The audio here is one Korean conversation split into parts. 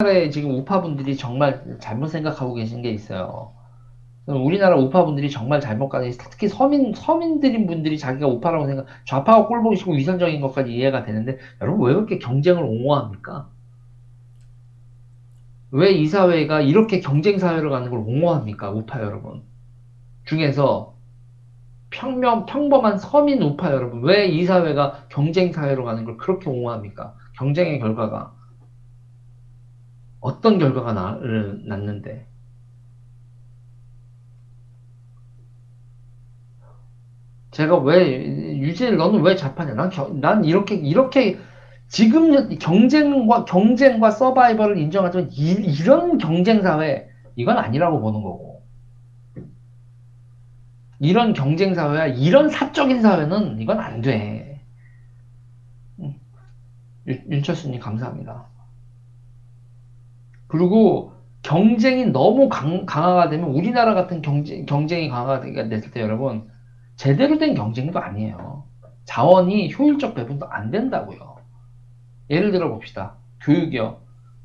우리나라에 지금 우파분들이 정말 잘못 생각하고 계신 게 있어요. 우리나라 우파분들이 정말 잘못 가는 게 특히 서민들인 분들이 자기가 우파라고 좌파가 꼴보기 싫고 위선적인 것까지 이해가 되는데, 여러분 왜 그렇게 경쟁을 옹호합니까? 왜 이 사회가 이렇게 경쟁 사회로 가는 걸 옹호합니까? 우파 여러분. 중에서 평범한 서민 우파 여러분, 왜 이 사회가 경쟁 사회로 가는 걸 그렇게 옹호합니까? 경쟁의 결과가 어떤 결과가 났는데. 제가 왜, 유진일, 너는 왜 좌파냐? 난 이렇게, 지금 경쟁과 서바이벌을 인정하지만, 이런 경쟁사회, 이건 아니라고 보는 거고. 이런 경쟁사회야, 이런 사적인 사회는, 이건 안 돼. 윤철수님, 감사합니다. 그리고, 경쟁이 너무 강화가 되면, 우리나라 같은 경쟁이 강화가 됐을 때, 여러분, 제대로 된 경쟁도 아니에요. 자원이 효율적 배분도 안 된다고요. 예를 들어 봅시다. 교육이요.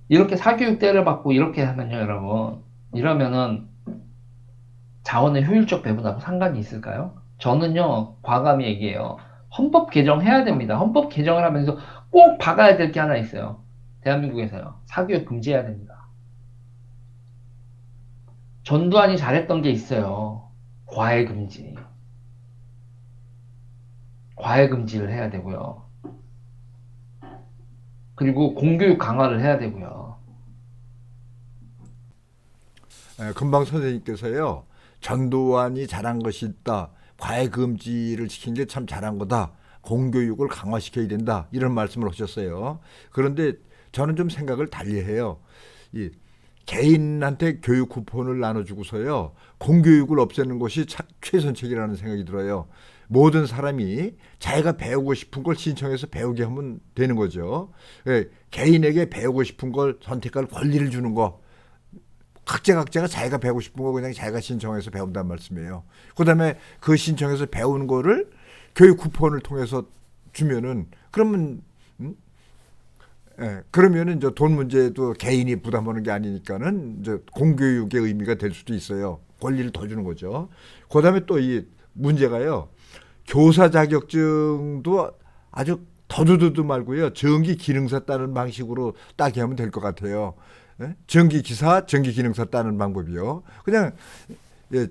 이렇게 사교육 때려받고 이렇게 하면요, 여러분. 이러면은 자원의 효율적 배분하고 상관이 있을까요? 저는요, 과감히 얘기해요. 헌법 개정해야 됩니다. 헌법 개정을 하면서 꼭 박아야 될 게 하나 있어요. 대한민국에서요. 사교육 금지해야 됩니다. 전두환이 잘했던 게 있어요. 과외 금지. 과외 금지를 해야 되고요. 그리고 공교육 강화를 해야 되고요. 금방 선생님께서요, 전두환이 잘한 것이 있다. 과외 금지를 지킨 게 참 잘한 거다. 공교육을 강화시켜야 된다. 이런 말씀을 하셨어요. 그런데 저는 좀 생각을 달리해요. 이 개인한테 교육 쿠폰을 나눠주고서요, 공교육을 없애는 것이 최선책이라는 생각이 들어요. 모든 사람이 자기가 배우고 싶은 걸 신청해서 배우게 하면 되는 거죠. 개인에게 배우고 싶은 걸 선택할 권리를 주는 거. 각자가 자기가 배우고 싶은 거 그냥 자기가 신청해서 배운단 말씀이에요. 그다음에 그 신청해서 배우는 거를 교육 쿠폰을 통해서 주면은 그러면 그러면은 이제 돈 문제도 개인이 부담하는 게 아니니까는 이제 공교육의 의미가 될 수도 있어요. 권리를 더 주는 거죠. 그다음에 또 이 문제가요. 교사 자격증도 아주 더두두두 말고요. 정기 기능사 따는 방식으로 따게 하면 될 것 같아요. 전기 기사, 전기 기능사 따는 방법이요. 그냥 예,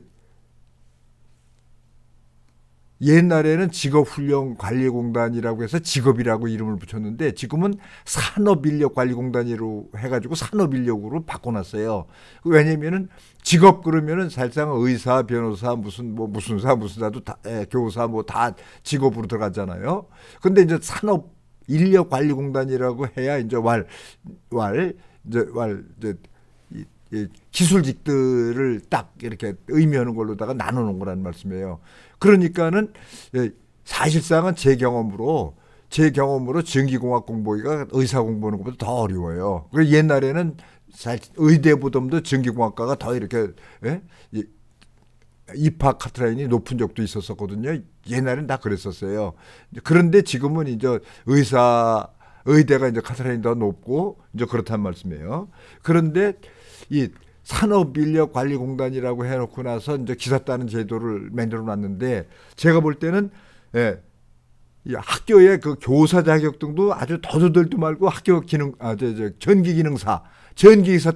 옛날에는 직업훈련관리공단이라고 해서 직업이라고 이름을 붙였는데 지금은 산업인력관리공단으로 해가지고 산업인력으로 바꿔놨어요. 왜냐면은 직업 그러면은 사실상 의사, 변호사, 무슨 사도 다, 교사 뭐 다 직업으로 들어가잖아요. 근데 이제 산업인력관리공단이라고 해야 이제 이제 이 기술직들을 딱 이렇게 의미하는 걸로다가 나누는 거라는 말씀이에요. 그러니까는 사실상은 제 경험으로 전기공학 공부가 의사 공부하는 것보다 더 어려워요. 그래서 옛날에는 의대보다도 전기공학과가 더 이렇게 입학 카트라인이 높은 적도 있었거든요. 옛날엔 다 그랬었어요. 그런데 지금은 이제 의대가 이제 카트라인이 더 높고 이제 그렇단 말씀이에요. 그런데 이 산업인력관리공단이라고 해놓고 나서 이제 기사 따는 제도를 만들어 놨는데 제가 볼 때는 이 학교의 그 교사 자격증도 아주 더듬들도 말고 학교 기능 전기기사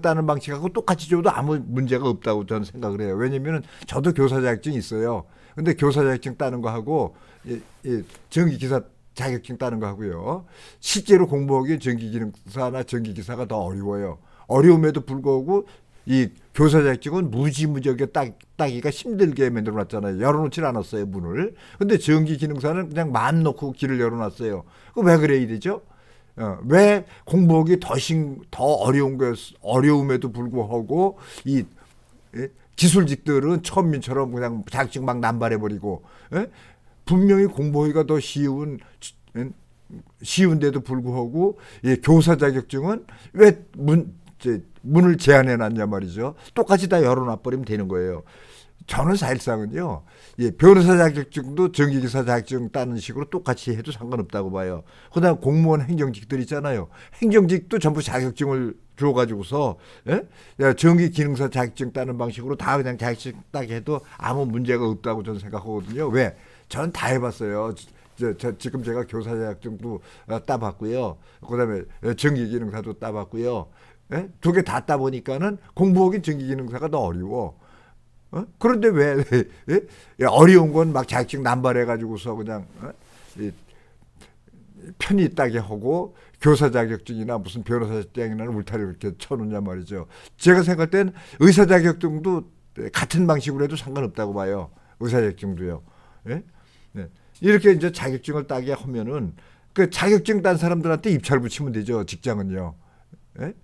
따는 방식하고 똑같이 줘도 아무 문제가 없다고 저는 생각을 해요. 왜냐면은 저도 교사 자격증이 있어요. 근데 교사 자격증 따는 거 하고 전기기사 자격증 따는 거 하고요. 실제로 공부하기 전기기능사나 전기기사가 더 어려워요. 어려움에도 불구하고 이 교사 자격증은 무지무지하게 따기가 힘들게 만들어놨잖아요. 열어놓질 않았어요, 문을. 근데 전기기능사는 그냥 마음 놓고 길을 열어놨어요. 왜 그래야 되죠? 왜 공부하기 더 어려운 어려움에도 불구하고 이 기술직들은 천민처럼 그냥 자격증 막 남발해버리고, 분명히 공부하기가 더 쉬운데도 불구하고 교사 자격증은 왜 문을 제한해 놨냐 말이죠. 똑같이 다 열어놔 버리면 되는 거예요. 저는 사실상은요, 예, 변호사 자격증도 전기기사 자격증 따는 식으로 똑같이 해도 상관없다고 봐요. 그다음 공무원 행정직들 있잖아요. 행정직도 전부 자격증을 줘가지고서, 예? 야, 전기기능사 자격증 따는 방식으로 다 그냥 자격증 따게 해도 아무 문제가 없다고 저는 생각하거든요. 왜? 저는 다 해봤어요. 지금 제가 교사 자격증도 따봤고요. 그다음에 전기기능사도 따봤고요. 예? 두 개 다 따보니까는 공부하기 전기기능사가 더 어려워. 그런데 왜 예? 어려운 건 막 자격증 남발해가지고서 그냥 편히 따게 하고 교사 자격증이나 무슨 변호사 자격증이나 울타리를 이렇게 쳐놓냐 말이죠. 제가 생각할 땐 의사 자격증도 같은 방식으로 해도 상관없다고 봐요. 의사 자격증도요. 예? 네. 이렇게 이제 자격증을 따게 하면은 그 자격증 딴 사람들한테 입찰 붙이면 되죠. 직장은요. 예?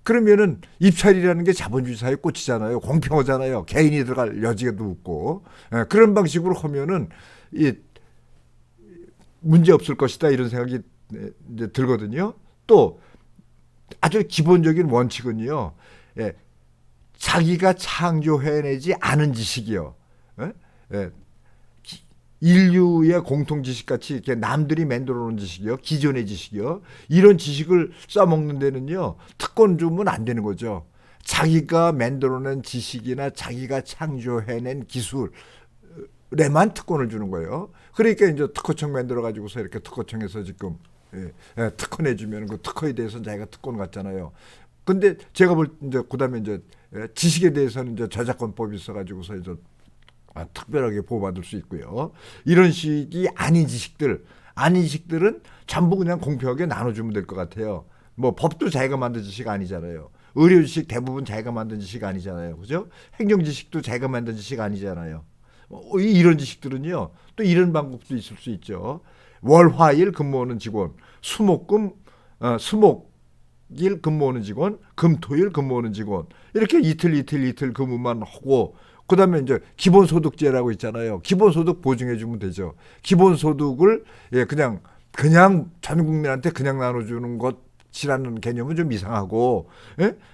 그러면은 입찰이라는 게 자본주의 사회 꽃이잖아요. 공평하잖아요. 개인이 들어갈 여지가 없고. 예, 그런 방식으로 하면은 이 문제 없을 것이다 이런 생각이 이제 들거든요. 또 아주 기본적인 원칙은요. 예, 자기가 창조해내지 않은 지식이요. 예? 예, 인류의 공통 지식 같이 이렇게 남들이 만들어 놓은 지식이요. 기존의 지식이요. 이런 지식을 써먹는 데는요. 특권 주면 안 되는 거죠. 자기가 만들어낸 지식이나 자기가 창조해낸 기술에만 특권을 주는 거예요. 그러니까 이제 특허청 만들어 가지고서 이렇게 특허청에서 지금 특허 내주면 그 특허에 대해서는 자기가 특권 같잖아요. 근데 제가 볼 이제 그다음에 이제 지식에 대해서는 이제 저작권법이 있어가지고서 이제 특별하게 보호받을 수 있고요. 이런 식이 아닌 지식들은 전부 그냥 공평하게 나눠주면 될 것 같아요. 뭐 법도 자기가 만든 지식 아니잖아요. 의료 지식 대부분 자기가 만든 지식 아니잖아요. 그죠? 행정 지식도 자기가 만든 지식 아니잖아요. 이런 지식들은요. 또 이런 방법도 있을 수 있죠. 월, 화일 근무하는 직원, 수목일 근무하는 직원, 금, 토일 근무하는 직원 이렇게 이틀 근무만 하고 그다음에 이제 기본소득제라고 있잖아요. 기본소득 보증해 주면 되죠. 기본소득을 그냥 전 국민한테 그냥 나눠주는 것이라는 개념은 좀 이상하고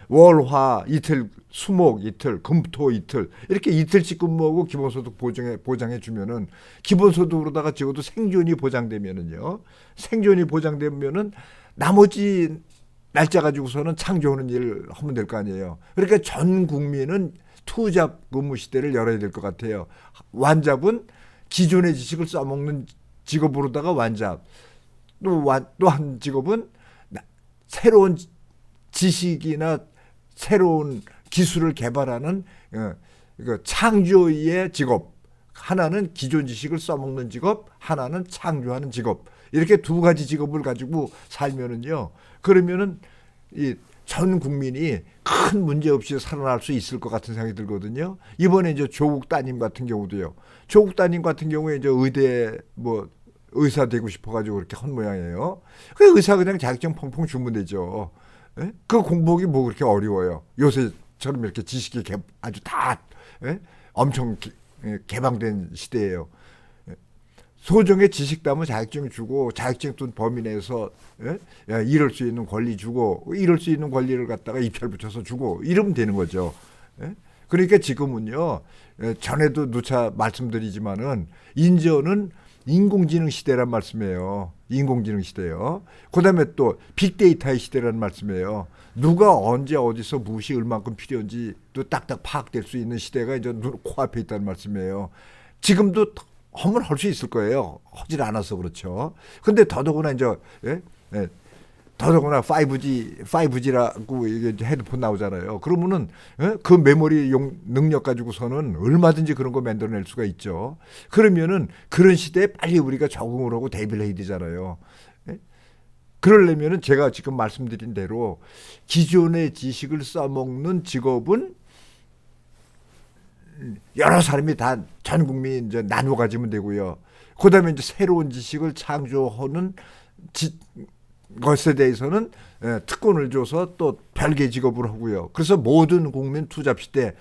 월, 화 이틀, 수목 이틀, 금, 토 이틀 이렇게 이틀씩 근무하고 기본소득 보장해 주면은 기본소득으로다가 적어도 생존이 보장되면은요. 생존이 보장되면은 나머지 날짜 가지고서는 창조하는 일을 하면 될 거 아니에요. 그러니까 전 국민은 투잡 근무 시대를 열어야 될 것 같아요. 완잡은 기존의 지식을 써먹는 직업으로다가 완잡. 또 한 직업은 새로운 지식이나 새로운 기술을 개발하는 창조의 직업. 하나는 기존 지식을 써먹는 직업, 하나는 창조하는 직업. 이렇게 두 가지 직업을 가지고 살면은요. 그러면은 전 국민이 큰 문제 없이 살아날 수 있을 것 같은 생각이 들거든요. 이번에 이제 조국 따님 같은 경우도요. 조국 따님 같은 경우에 이제 의대 의사 되고 싶어가지고 그렇게 한 모양이에요. 그 의사 그냥 자격증 펑펑 주면 되죠. 그 공부하기 뭐 그렇게 어려워요. 요새처럼 이렇게 지식이 아주 다 엄청 개방된 시대예요. 소정의 지식 따면 자격증 주고 자격증 둔 범위 내에서 이럴 수 있는 권리 주고 이럴 수 있는 권리를 갖다가 입찰 붙여서 주고 이러면 되는 거죠. 그러니까 지금은요. 전에도 누차 말씀드리지만은 인제는 인공지능 시대란 말씀이에요. 인공지능 시대요. 그다음에 또 빅데이터의 시대라는 말씀이에요. 누가 언제 어디서 무엇이 얼만큼 필요한지 또 딱딱 파악될 수 있는 시대가 이제 코앞에 있다는 말씀이에요. 지금도 하면 할 수 있을 거예요. 하질 않아서 그렇죠. 근데 더더구나 이제 더더구나 5G라고 이게 헤드폰 나오잖아요. 그러면은 그 메모리 능력 가지고서는 얼마든지 그런 거 만들어낼 수가 있죠. 그러면은 그런 시대에 빨리 우리가 적응을 하고 대비를 해야 되잖아요. 그러려면은 제가 지금 말씀드린 대로 기존의 지식을 써먹는 직업은 여러 사람이 다 전 국민이 이제 나눠 가지면 되고요. 그다음에 이제 새로운 지식을 창조하는 것에 대해서는 특권을 줘서 또 별개 직업을 하고요. 그래서 모든 국민 투잡 시대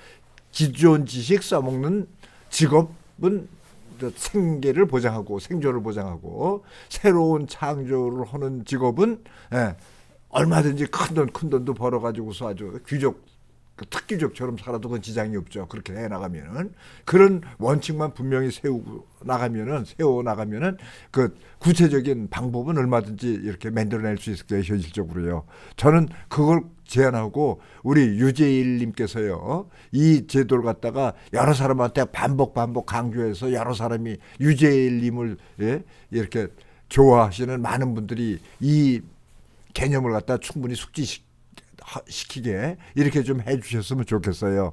기존 지식 써먹는 직업은 생계를 보장하고 생존을 보장하고 새로운 창조를 하는 직업은 얼마든지 큰 돈도 벌어가지고서 아주 그 특기족처럼 살아도 그건 지장이 없죠. 그렇게 해 나가면은 그런 원칙만 분명히 세워 나가면은 그 구체적인 방법은 얼마든지 이렇게 만들어낼 수 있을 거예요. 현실적으로요. 저는 그걸 제안하고 우리 유재일님께서요 이 제도를 갖다가 여러 사람한테 반복 강조해서 여러 사람이 유재일님을 예? 이렇게 좋아하시는 많은 분들이 이 개념을 갖다 충분히 숙지시키게 이렇게 좀 해주셨으면 좋겠어요.